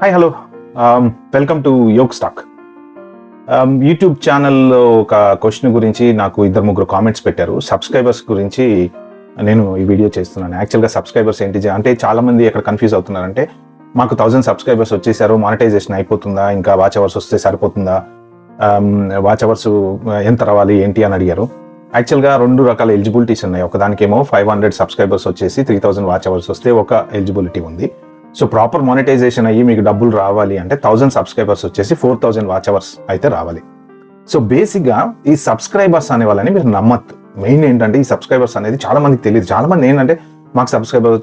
Hi hello welcome to Yog stack. YouTube ఛానల్లో ఒక question గురించి నాకు ఇద్దరు ముగ్గురు కామెంట్స్ పెట్టారు. సబ్స్క్రైబర్స్ గురించి నేను ఈ వీడియో చేస్తున్నాను. యాక్చువల్గా సబ్స్క్రైబర్స్ ఏంటి అంటే చాలామంది ఎక్కడ కన్ఫ్యూజ్ అవుతున్నారంటే మాకు 1000 సబ్స్క్రైబర్స్ వచ్చేసారు, మానిటైజేషన్ అయిపోతుందా, ఇంకా వాచ్ అవర్స్ వస్తే సరిపోతుందా, వాచ్ అవర్స్ ఎంత రావాలి ఏంటి అని అడిగారు. యాక్చువల్గా 2 రకాల ఎలిజిబిలిటీస్ ఉన్నాయి. ఒకదానికేమో 500 సబ్స్క్రైబర్స్ వచ్చేసి 3000 వాచ్ అవర్స్ వస్తే ఒక ఎలిజిబిలిటీ ఉంది. సో ప్రాపర్ మానిటైజేషన్ అయ్యి మీకు డబ్బులు రావాలి అంటే 1000 సబ్స్క్రైబర్స్ వచ్చేసి 4000 వాచ్ అవర్స్ అయితే రావాలి. సో బేసిక్గా ఈ సబ్స్క్రైబర్స్ అనే వాళ్ళని మీరు నమ్మద్దు. మెయిన్ ఏంటంటే ఈ సబ్స్క్రైబర్స్ అనేది చాలా మందికి తెలియదు. చాలా మంది ఏంటంటే మాకు సబ్స్క్రైబర్స్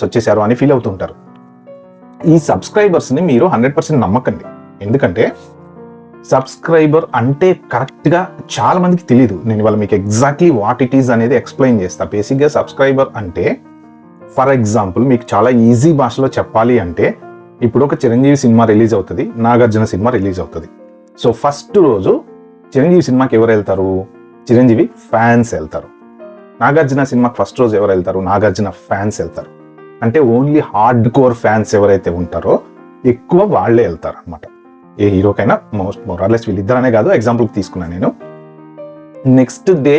వచ్చేసారు అని ఫీల్ అవుతుంటారు. ఈ సబ్స్క్రైబర్స్ని మీరు 100% నమ్మకండి. ఎందుకంటే సబ్స్క్రైబర్ అంటే కరెక్ట్గా చాలా మందికి తెలియదు. నేను ఇవాళ మీకు ఎగ్జాక్ట్లీ వాట్ ఇట్ ఈస్ అనేది ఎక్స్ప్లెయిన్ చేస్తా. బేసిక్గా సబ్స్క్రైబర్ అంటే, ఫర్ ఎగ్జాంపుల్ మీకు చాలా ఈజీ భాషలో చెప్పాలి అంటే, ఇప్పుడు ఒక చిరంజీవి సినిమా రిలీజ్ అవుతుంది, నాగార్జున సినిమా రిలీజ్ అవుతుంది. సో ఫస్ట్ రోజు చిరంజీవి సినిమాకి ఎవరు వెళ్తారు? చిరంజీవి ఫ్యాన్స్ వెళ్తారు. నాగార్జున సినిమాకి ఫస్ట్ రోజు ఎవరు వెళ్తారు? నాగార్జున ఫ్యాన్స్ వెళ్తారు. అంటే ఓన్లీ హార్డ్ కోర్ ఫ్యాన్స్ ఎవరైతే ఉంటారో ఎక్కువ వాళ్ళే వెళ్తారు అనమాట. ఏ హీరోకైనా మోరార్లెస్ వీళ్ళిద్దరనే కాదు, ఎగ్జాంపుల్కి తీసుకున్నాను నేను. నెక్స్ట్ డే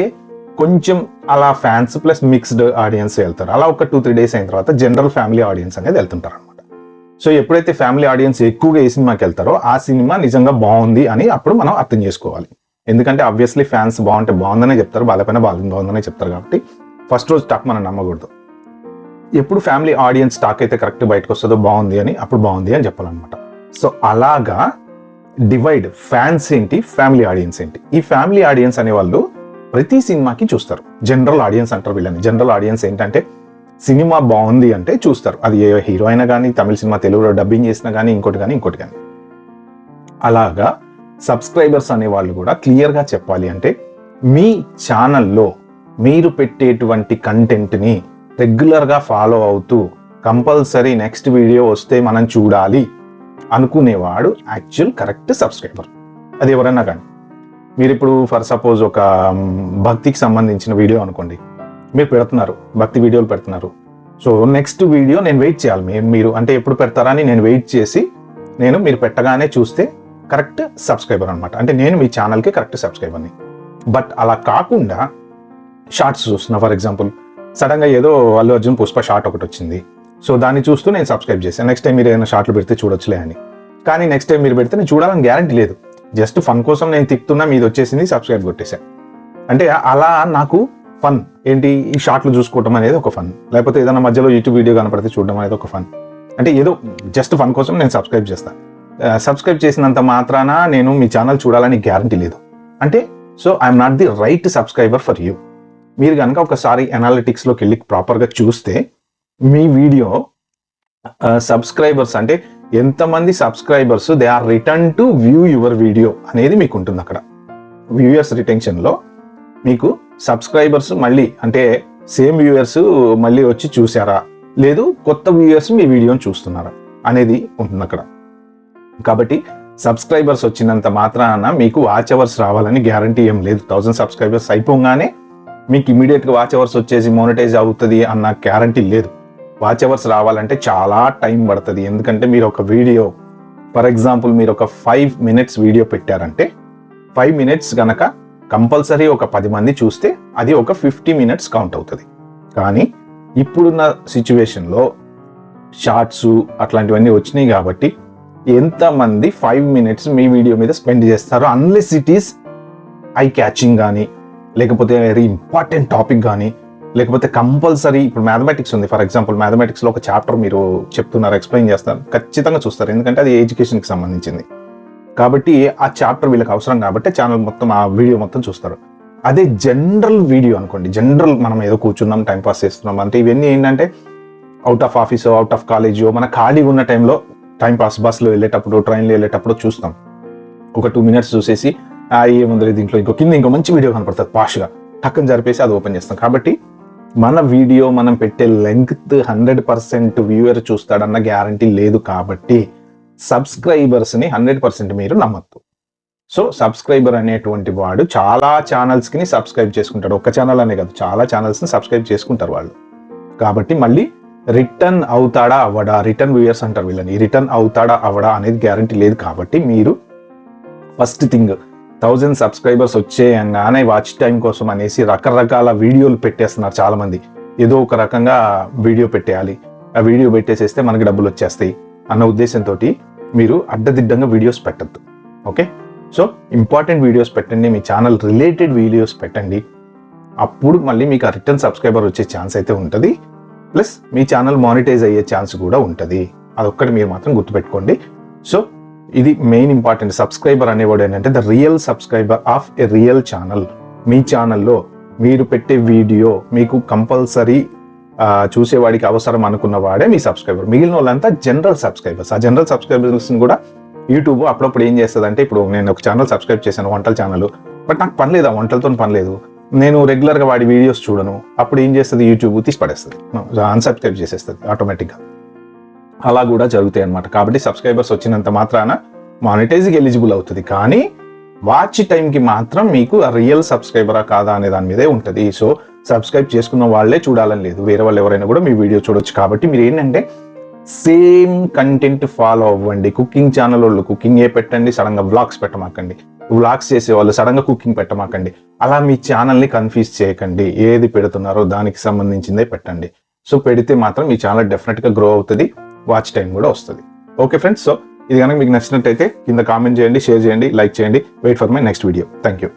కొంచెం అలా ఫ్యాన్స్ ప్లస్ మిక్స్డ్ ఆడియన్స్ వెళ్తారు. అలా ఒక 2-3 డేస్ అయిన తర్వాత జనరల్ ఫ్యామిలీ ఆడియన్స్ అనేది వెళ్తుంటారు అనమాట. సో ఎప్పుడైతే ఫ్యామిలీ ఆడియన్స్ ఎక్కువగా ఏ సినిమాకి వెళ్తారో ఆ సినిమా నిజంగా బాగుంది అని అప్పుడు మనం అర్థం చేసుకోవాలి. ఎందుకంటే ఆబ్వియస్లీ ఫ్యాన్స్ బాగుంటే బాగుందనే చెప్తారు, బాగాలేకపోయినా బాగుందనే చెప్తారు. కాబట్టి ఫస్ట్ రోజు టాక్ మనం నమ్మకూడదు. ఎప్పుడు ఫ్యామిలీ ఆడియన్స్ టాక్ అయితే కరెక్ట్ బయటకు వస్తుందో బాగుంది అని, అప్పుడు బాగుంది అని చెప్పాలన్నమాట. సో అలాగా డివైడ్, ఫ్యాన్స్ ఏంటి, ఫ్యామిలీ ఆడియన్స్ ఏంటి. ఈ ఫ్యామిలీ ఆడియన్స్ అనే వాళ్ళు ప్రతి సినిమాకి చూస్తారు. జనరల్ ఆడియన్స్ అంటారు వీళ్ళని. జనరల్ ఆడియన్స్ ఏంటంటే సినిమా బాగుంది అంటే చూస్తారు. అది ఏ హీరో అయినా కానీ, తమిళ సినిమా తెలుగులో డబ్బింగ్ చేసినా కానీ, ఇంకోటి కానీ. అలాగా సబ్స్క్రైబర్స్ అనే వాళ్ళు కూడా క్లియర్గా చెప్పాలి అంటే, మీ ఛానల్లో మీరు పెట్టేటువంటి కంటెంట్ని రెగ్యులర్గా ఫాలో అవుతూ కంపల్సరీ నెక్స్ట్ వీడియో వస్తే మనం చూడాలి అనుకునేవాడు యాక్చువల్ కరెక్ట్ సబ్స్క్రైబర్. అది ఎవరైనా కానీ. మీరు ఇప్పుడు ఫర్ సపోజ్ ఒక భక్తికి సంబంధించిన వీడియో అనుకోండి, మీరు పెడుతున్నారు, భక్తి వీడియోలు పెడుతున్నారు. సో నెక్స్ట్ వీడియో నేను వెయిట్ చేయాలి. మీరు అంటే ఎప్పుడు పెడతారా అని నేను వెయిట్ చేసి, మీరు పెట్టగానే చూస్తే కరెక్ట్ సబ్స్క్రైబర్ అనమాట. అంటే నేను మీ ఛానల్కి కరెక్ట్ సబ్స్క్రైబర్ని. బట్ అలా కాకుండా షార్ట్స్ చూస్తున్నా, ఫర్ ఎగ్జాంపుల్ సడన్గా ఏదో అల్లు అర్జున్ పుష్ప షార్ట్ ఒకటి వచ్చింది, సో దాన్ని చూస్తూ నేను సబ్స్క్రైబ్ చేశాను. నెక్స్ట్ టైం మీరు ఏదైనా షార్ట్లు పెడితే చూడొచ్చులే అని. కానీ నెక్స్ట్ టైం మీరు పెడితే నేను చూడాలని గ్యారంటీ లేదు. జస్ట్ ఫన్ కోసం నేను తిక్కుతున్నా, మీది వచ్చేసింది, సబ్స్క్రైబ్ కొట్టేశాను. అంటే అలా నాకు ఫన్ ఏంటి, ఈ షార్ట్లు చూసుకోవడం అనేది ఒక ఫన్, లేకపోతే ఏదైనా మధ్యలో యూట్యూబ్ వీడియో కనపడితే చూడడం అనేది ఒక ఫన్. అంటే ఏదో జస్ట్ ఫన్ కోసం నేను సబ్స్క్రైబ్ చేస్తాను. సబ్స్క్రైబ్ చేసినంత మాత్రాన నేను మీ ఛానల్ చూడాలని గ్యారంటీ లేదు. అంటే so I'm not the right subscriber for you. మీరు కనుక ఒకసారి అనాలిటిక్స్లోకి వెళ్ళి ప్రాపర్గా చూస్తే మీ వీడియో సబ్స్క్రైబర్స్ అంటే ఎంతమంది subscribers they are return to view your video అనేది మీకు ఉంటుంది. అక్కడ వ్యూయర్స్ రిటెన్షన్లో మీకు సబ్స్క్రైబర్స్ మళ్ళీ అంటే సేమ్ వ్యూయర్స్ మళ్ళీ వచ్చి చూసారా, లేదు కొత్త వ్యూయర్స్ మీ వీడియోని చూస్తున్నారా అనేది ఉంటుంది అక్కడ. కాబట్టి సబ్స్క్రైబర్స్ వచ్చినంత మాత్రాన మీకు వాచ్ అవర్స్ రావాలని గ్యారంటీ ఏం లేదు. 1000 సబ్స్క్రైబర్స్ అయిపోగానే మీకు ఇమీడియట్గా వాచ్ అవర్స్ వచ్చేసి మోనిటైజ్ అవుతుంది అన్న గ్యారంటీ లేదు. వాచ్ అవర్స్ రావాలంటే చాలా టైం పడుతుంది. ఎందుకంటే మీరు ఒక వీడియో, ఫర్ ఎగ్జాంపుల్ మీరు ఒక 5 minutes వీడియో పెట్టారంటే 5 minutes గనక కంపల్సరీ ఒక 10 మంది చూస్తే అది ఒక 50 minutes కౌంట్ అవుతుంది. కానీ ఇప్పుడున్న సిచ్యువేషన్లో షార్ట్స్ అట్లాంటివన్నీ వచ్చినాయి కాబట్టి ఎంతమంది 5 minutes మీ వీడియో మీద స్పెండ్ చేస్తారో, unless it is I catching కానీ, లేకపోతే వెరీ ఇంపార్టెంట్ టాపిక్ కానీ, లేకపోతే కంపల్సరీ ఇప్పుడు మ్యాథమెటిక్స్ ఉంది, ఫర్ ఎగ్జాంపుల్ మ్యాథమెటిక్స్లో ఒక చాప్టర్ మీరు చెప్తున్నారు, ఎక్స్ప్లెయిన్ చేస్తారు, ఖచ్చితంగా చూస్తారు. ఎందుకంటే అది ఎడ్యుకేషన్కి సంబంధించింది కాబట్టి ఆ చాప్టర్ వీళ్ళకి అవసరం కాబట్టి ఛానల్ మొత్తం ఆ వీడియో మొత్తం చూస్తారు. అదే జనరల్ వీడియో అనుకోండి, జనరల్ మనం ఏదో కూర్చున్నాం టైంపాస్ చేస్తున్నాం అంటే ఇవన్నీ ఏంటంటే అవుట్ ఆఫ్ ఆఫీసో, అవుట్ ఆఫ్ కాలేజో, మన ఖాళీ ఉన్న టైంలో టైంపాస్, బస్సులో వెళ్ళేటప్పుడు, ట్రైన్లో వెళ్ళేటప్పుడు చూస్తాం. ఒక 2 minutes చూసేసి ఏముంది దీంట్లో ఇంకో మంచి వీడియో కనపడుతుంది, పాష్గా టక్కని జరిపేసి అది ఓపెన్ చేస్తాం. కాబట్టి మన వీడియో మనం పెట్టే లెంగ్త్ 100% వ్యూయర్ చూస్తాడన్న గ్యారంటీ లేదు. కాబట్టి సబ్స్క్రైబర్స్ని 100% మీరు నమ్మద్దు. సో సబ్స్క్రైబర్ అనేటువంటి వాడు చాలా ఛానల్స్కి సబ్స్క్రైబ్ చేసుకుంటాడు. ఒక్క ఛానల్ అనే కాదు, చాలా ఛానల్స్ని సబ్స్క్రైబ్ చేసుకుంటారు వాళ్ళు. కాబట్టి మళ్ళీ రిటర్న్ అవుతాడా అవ్వడా, రిటర్న్ వ్యూయర్స్ అంటారు వీళ్ళని, రిటర్న్ అవుతాడా అవ్వడా అనేది గ్యారంటీ లేదు. కాబట్టి మీరు ఫస్ట్ థింగ్ 1000 సబ్స్క్రైబర్స్ వచ్చేయంగానే వాచ్ టైం కోసం అనేసి రకరకాల వీడియోలు పెట్టేస్తున్నారు చాలామంది. ఏదో ఒక రకంగా వీడియో పెట్టేయాలి, ఆ వీడియో పెట్టేసేస్తే మనకి డబ్బులు వచ్చేస్తాయి అన్న ఉద్దేశంతో మీరు అడ్డదిడ్డంగా వీడియోస్ పెట్టద్దు. ఓకే, సో ఇంపార్టెంట్ వీడియోస్ పెట్టండి, మీ ఛానల్ రిలేటెడ్ వీడియోస్ పెట్టండి. అప్పుడు మళ్ళీ మీకు ఆ రిటర్న్ సబ్స్క్రైబర్ వచ్చే ఛాన్స్ అయితే ఉంటుంది, ప్లస్ మీ ఛానల్ మానిటైజ్ అయ్యే ఛాన్స్ కూడా ఉంటుంది. అదొక్కటి మీరు మాత్రం గుర్తుపెట్టుకోండి. సో ఇది మెయిన్ ఇంపార్టెంట్. సబ్స్క్రైబర్ అనేవాడు ఏంటంటే the real subscriber of a real channel. మీ ఛానల్లో మీరు పెట్టే వీడియో మీకు కంపల్సరీ చూసేవాడికి అవసరం అనుకున్న వాడే మీ సబ్స్క్రైబర్. మిగిలిన వాళ్ళంతా జనరల్ సబ్స్క్రైబర్స్. ఆ జనరల్ సబ్స్క్రైబర్స్ని కూడా యూట్యూబ్ అప్పుడప్పుడు ఏం చేస్తుంది అంటే, ఇప్పుడు నేను ఒక ఛానల్ సబ్స్క్రైబ్ చేశాను, వంటల ఛానల్, బట్ నాకు పని లేదు, ఆ వంటలతో పని లేదు, నేను రెగ్యులర్గా వాడి వీడియోస్ చూడను. అప్పుడు ఏం చేస్తుంది, యూట్యూబ్ తీసి పడేస్తుంది, అన్సబ్స్క్రైబ్ చేసేస్తుంది ఆటోమేటిక్గా. అలా కూడా జరుగుతాయి అన్నమాట. కాబట్టి సబ్స్క్రైబర్స్ వచ్చినంత మాత్రాన మానిటైజ్కి ఎలిజిబుల్ అవుతుంది, కానీ వాచ్ టైంకి మాత్రం మీకు రియల్ సబ్స్క్రైబరా కాదా అనే దాని మీదే ఉంటుంది. సో సబ్స్క్రైబ్ చేసుకున్న వాళ్ళే చూడాలని లేదు, వేరే వాళ్ళు ఎవరైనా కూడా మీ వీడియో చూడొచ్చు. కాబట్టి మీరు ఏంటంటే సేమ్ కంటెంట్ ఫాలో అవ్వండి. కుకింగ్ ఛానల్ వాళ్ళు కుకింగే పెట్టండి, సడన్గా వ్లాగ్స్ పెట్టమాకండి. వ్లాగ్స్ చేసేవాళ్ళు సడన్గా కుకింగ్ పెట్టమాకండి. అలా మీ ఛానల్ని కన్ఫ్యూజ్ చేయకండి. ఏది పెడుతున్నారో దానికి సంబంధించిందే పెట్టండి. సో పెడితే మాత్రం మీ ఛానల్ డెఫినెట్గా గ్రో అవుతుంది, వాచ్ టైం కూడా వస్తుంది. ఓకే ఫ్రెండ్స్, సో ఇది కనుక మీకు నచ్చినట్టయితే కింద కామెంట్ చేయండి, షేర్ చేయండి, లైక్ చేయండి. Wait for my next video. Thank you.